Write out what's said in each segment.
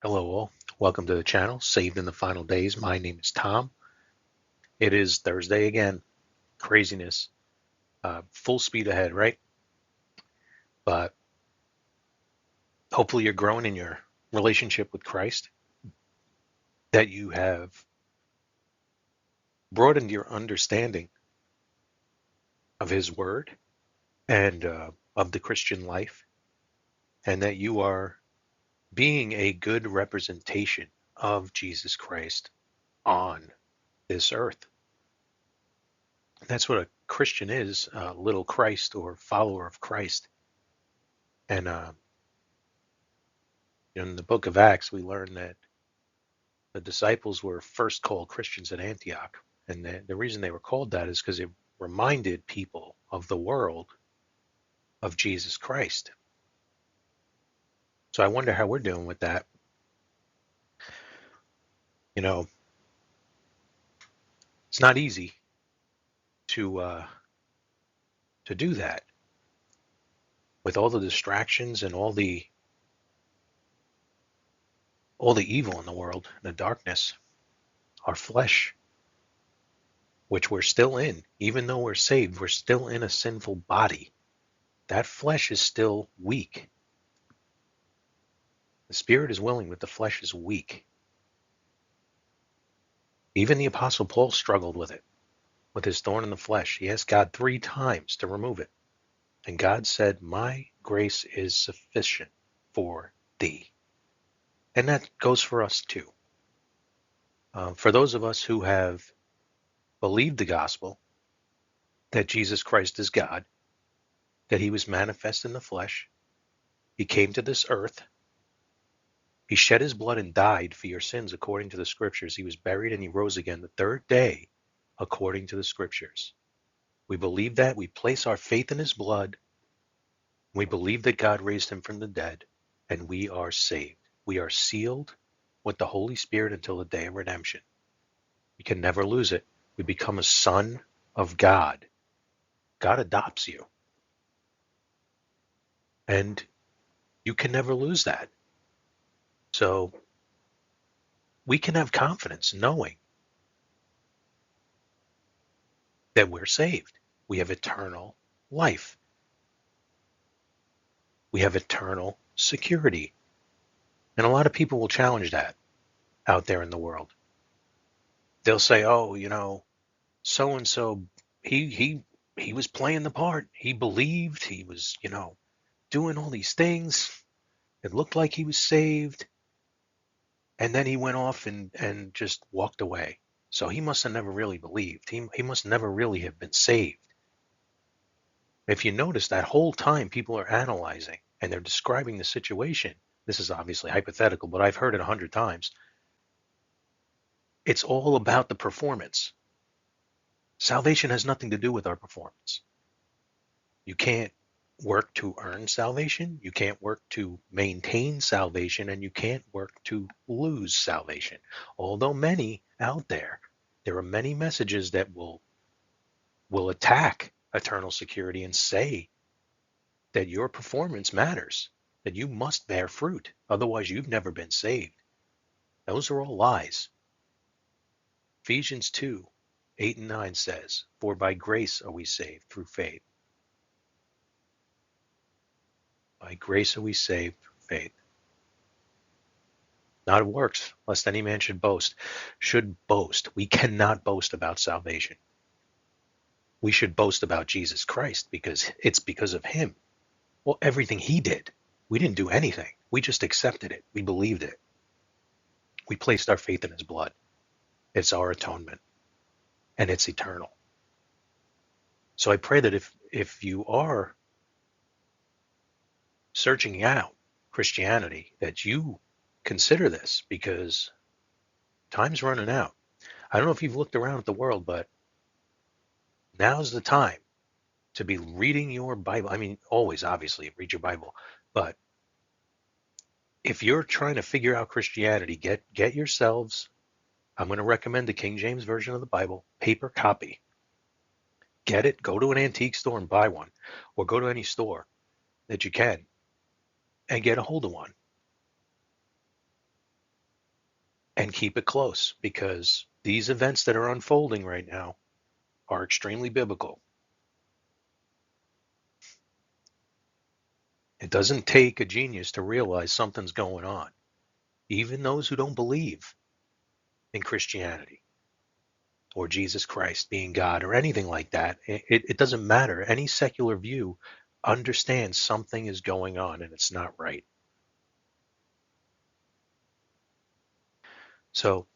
Hello all, welcome to the channel, Saved in the Final Days. My name is Tom. It is Thursday again, craziness, full speed ahead, right? But hopefully you're growing in your relationship with Christ, that you have broadened your understanding of His Word and of the Christian life, and that you are being a good representation of Jesus Christ on this earth. That's what a Christian is, little Christ or follower of Christ. And in the book of Acts, we learn that the disciples were first called Christians at Antioch. And the reason they were called that is because it reminded people of the world of Jesus Christ. So I wonder how we're doing with that. You know, it's not easy to do that with all the distractions and all the evil in the world, the darkness, our flesh, which we're still in. Even though we're saved, we're still in a sinful body. That flesh is still weak. The spirit is willing, but the flesh is weak. Even the Apostle Paul struggled with it, with his thorn in the flesh. He asked God 3 times to remove it. And God said, "My grace is sufficient for thee." And that goes for us too. For those of us who have believed the gospel, that Jesus Christ is God, that he was manifest in the flesh, he came to this earth, he shed his blood and died for your sins according to the scriptures. He was buried and he rose again the 3rd day according to the scriptures. We believe that. We place our faith in his blood. We believe that God raised him from the dead, and we are saved. We are sealed with the Holy Spirit until the day of redemption. You can never lose it. We become a son of God. God adopts you. And you can never lose that. So we can have confidence knowing that we're saved. We have eternal life. We have eternal security. And a lot of people will challenge that out there in the world. They'll say, "Oh, so and so, he was playing the part. He believed. He was, doing all these things. It looked like he was saved, and then he went off and just walked away. So he must have never really believed. He must never really have been saved." If you notice, that whole time people are analyzing and they're describing the situation. This is obviously hypothetical, but I've heard it 100 times. It's all about the performance. Salvation has nothing to do with our performance. You can't work to earn salvation. You can't work to maintain salvation, and you can't work to lose salvation. Although many out there are many messages that will attack eternal security and say that your performance matters, that you must bear fruit. Otherwise, you've never been saved. Those are all lies. Ephesians 2:8 and 9 says, "For by grace are we saved through faith." By grace are we saved through faith. Not of works, lest any man should boast. Should boast. We cannot boast about salvation. We should boast about Jesus Christ because it's because of him. Well, everything he did. We didn't do anything. We just accepted it. We believed it. We placed our faith in his blood. It's our atonement, and it's eternal. So I pray that if you are searching out Christianity, that you consider this, because time's running out. I don't know if you've looked around at the world, but now's the time to be reading your Bible. I mean, always, obviously, read your Bible. But if you're trying to figure out Christianity, get yourselves, I'm going to recommend the King James Version of the Bible, paper copy. Get it, go to an antique store and buy one, or go to any store that you can and get a hold of one. and keep it close, because these events that are unfolding right now are extremely biblical. It doesn't take a genius to realize something's going on. Even those who don't believe in Christianity or Jesus Christ being God or anything like that, it doesn't matter. Any secular view understands something is going on and it's not right. So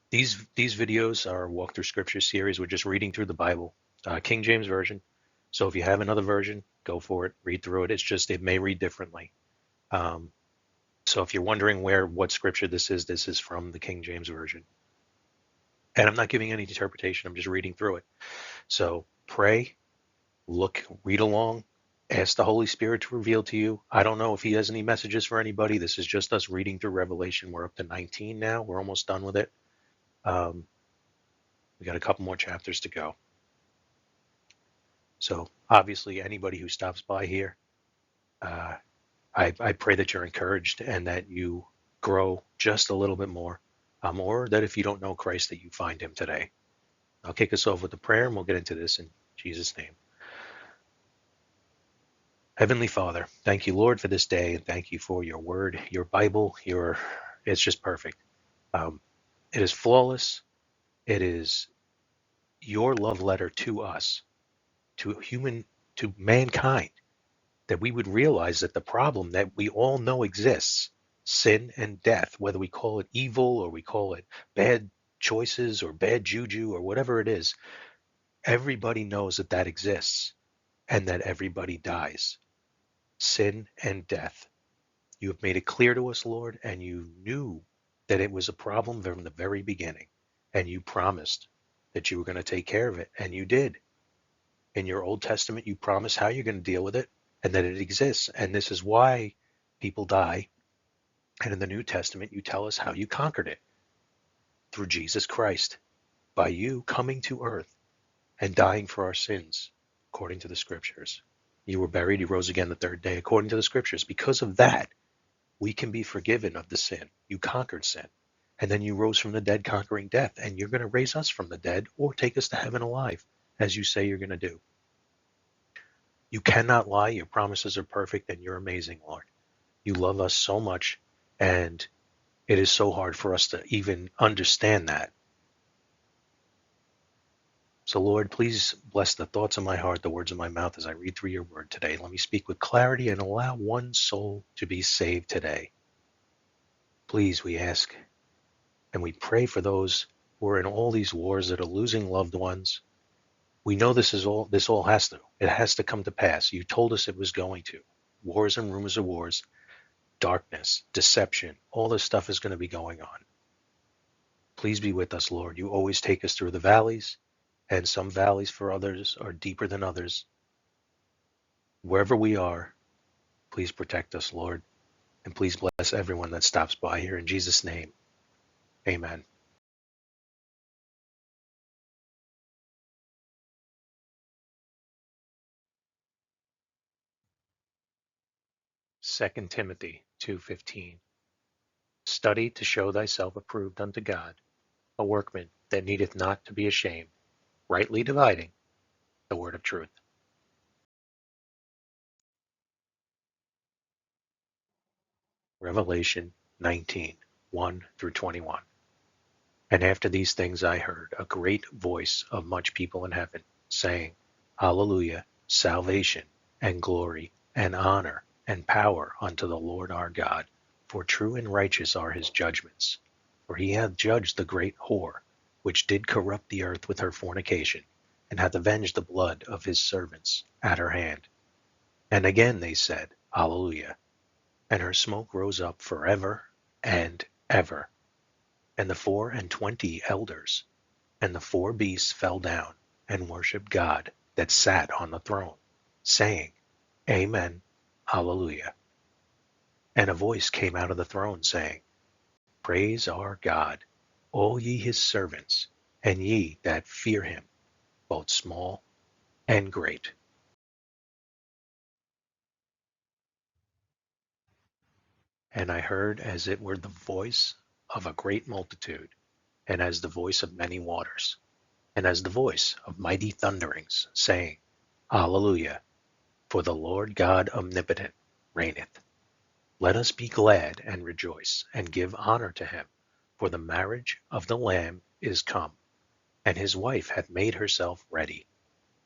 these videos are a walk through scripture series. We're just reading through the Bible, King James Version. So if you have another version, go for it. Read through it. It's just it may read differently. Um, so if you're wondering what scripture this is from the King James Version. And I'm not giving any interpretation. I'm just reading through it. So pray, look, read along, ask the Holy Spirit to reveal to you. I don't know if he has any messages for anybody. This is just us reading through Revelation. We're up to 19 now. We're almost done with it. Um, we got a couple more chapters to go. So obviously, anybody who stops by here, uh, I pray that you're encouraged and that you grow just a little bit more, or that if you don't know Christ, that you find him today. I'll kick us off with a prayer and we'll get into this in Jesus' name. Heavenly Father, thank you, Lord, for this day, and thank you for your word, your Bible. It's just perfect. Um, it is flawless. It is your love letter to us, to mankind, that we would realize that the problem that we all know exists, sin and death, whether we call it evil or we call it bad choices or bad juju or whatever it is, everybody knows that that exists and that everybody dies. Sin and death. You have made it clear to us, Lord, and you knew that it was a problem from the very beginning. And you promised that you were going to take care of it, and you did. In your Old Testament, you promised how you're going to deal with it and that it exists. And this is why people die. And in the New Testament, you tell us how you conquered it through Jesus Christ, by you coming to earth and dying for our sins, according to the scriptures. You were buried, you rose again the third day, according to the scriptures. Because of that, we can be forgiven of the sin. You conquered sin. And then you rose from the dead, conquering death. And you're going to raise us from the dead or take us to heaven alive, as you say you're going to do. You cannot lie. Your promises are perfect, and you're amazing, Lord. You love us so much, and it is so hard for us to even understand that. So, Lord, please bless the thoughts of my heart, the words of my mouth as I read through your word today. Let me speak with clarity and allow one soul to be saved today. Please, we ask, and we pray for those who are in all these wars that are losing loved ones. We know this all has to come to pass. You told us it was going to. Wars and rumors of wars, darkness, deception, all this stuff is going to be going on. Please be with us, Lord. You always take us through the valleys, and some valleys for others are deeper than others. Wherever we are, please protect us, Lord, and please bless everyone that stops by here. In Jesus' name, amen. 2 Timothy 2:15. Study to show thyself approved unto God, a workman that needeth not to be ashamed, rightly dividing the word of truth. Revelation 19:1 through 21. And after these things I heard a great voice of much people in heaven, saying, Hallelujah, salvation, and glory, and honor, and power unto the Lord our God. For true and righteous are his judgments. For he hath judged the great whore, which did corrupt the earth with her fornication, and hath avenged the blood of his servants at her hand. And again they said, Hallelujah. And her smoke rose up forever and ever. And the 24 elders and the 4 beasts fell down and worshipped God that sat on the throne, saying, Amen, Hallelujah. And a voice came out of the throne, saying, Praise our God, all ye his servants, and ye that fear him, both small and great. And I heard as it were the voice of a great multitude, and as the voice of many waters, and as the voice of mighty thunderings, saying, Hallelujah, for the Lord God omnipotent reigneth. Let us be glad and rejoice, and give honor to him, for the marriage of the Lamb is come, and his wife hath made herself ready.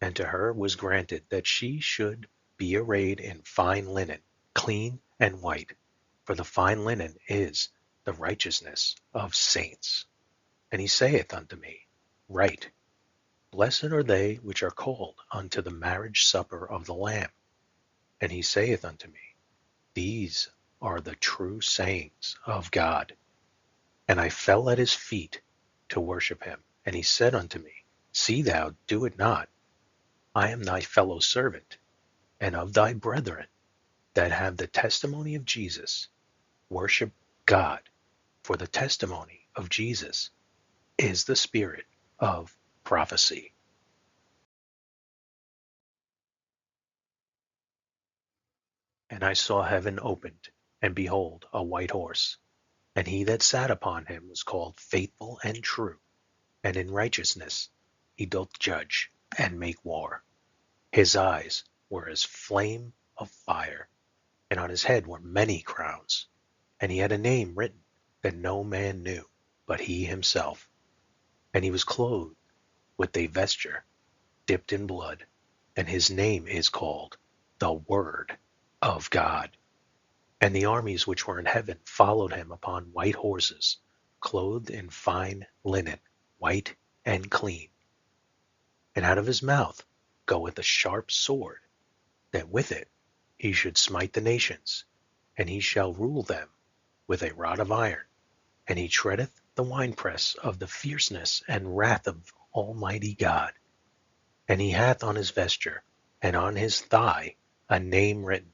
And to her was granted that she should be arrayed in fine linen, clean and white, for the fine linen is the righteousness of saints. And he saith unto me, Write, Blessed are they which are called unto the marriage supper of the Lamb. And he saith unto me, These are the true sayings of God. And I fell at his feet to worship him. And he said unto me, See thou do it not. I am thy fellow servant, and of thy brethren that have the testimony of Jesus. Worship God, for the testimony of Jesus is the spirit of prophecy. And I saw heaven opened, and behold, a white horse. And he that sat upon him was called Faithful and True, and in righteousness he doth judge and make war. His eyes were as flame of fire, and on his head were many crowns. And he had a name written that no man knew but he himself. And he was clothed with a vesture dipped in blood, and his name is called the Word of God. And the armies which were in heaven followed him upon white horses, clothed in fine linen, white and clean. And out of his mouth goeth a sharp sword, that with it he should smite the nations, and he shall rule them with a rod of iron. And he treadeth the winepress of the fierceness and wrath of Almighty God. And he hath on his vesture and on his thigh a name written,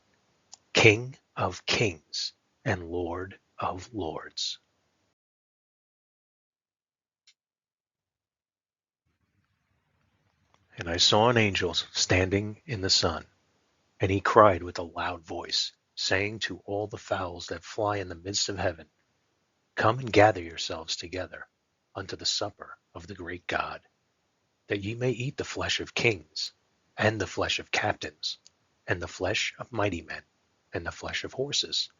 King of Kings and Lord of Lords. And I saw an angel standing in the sun, and he cried with a loud voice, saying to all the fowls that fly in the midst of heaven, Come and gather yourselves together unto the supper of the great God, that ye may eat the flesh of kings, and the flesh of captains, and the flesh of mighty men, and the flesh of horses,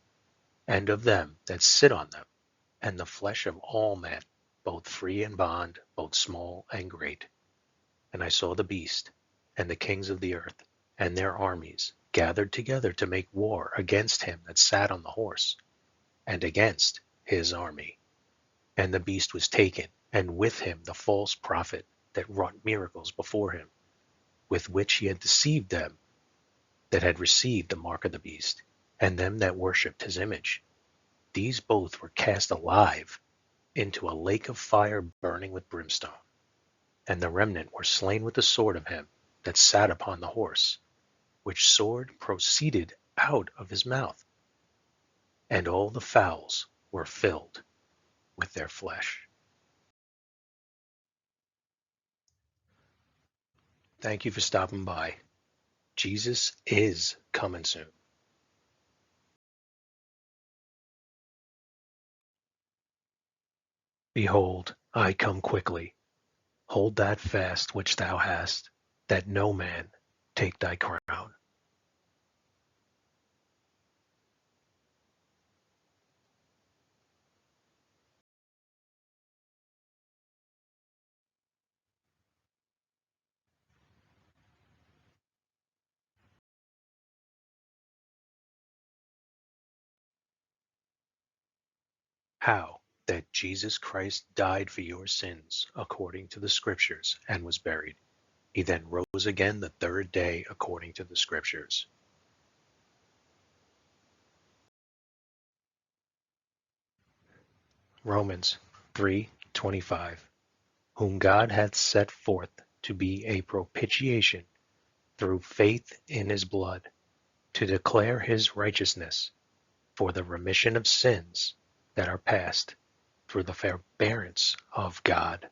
and of them that sit on them, and the flesh of all men, both free and bond, both small and great. And I saw the beast, and the kings of the earth, and their armies, gathered together to make war against him that sat on the horse, and against his army. And the beast was taken, and with him the false prophet that wrought miracles before him, with which he had deceived them that had received the mark of the beast, and them that worshipped his image. These both were cast alive into a lake of fire burning with brimstone. And the remnant were slain with the sword of him that sat upon the horse, which sword proceeded out of his mouth. And all the fowls were filled with their flesh. Thank you for stopping by. Jesus is coming soon. Behold, I come quickly. Hold that fast which thou hast, that no man take thy crown. How? That Jesus Christ died for your sins according to the Scriptures and was buried. He then rose again the third day according to the Scriptures. Romans 3:25. Whom God hath set forth to be a propitiation through faith in his blood, to declare his righteousness for the remission of sins that are past through the forbearance of God.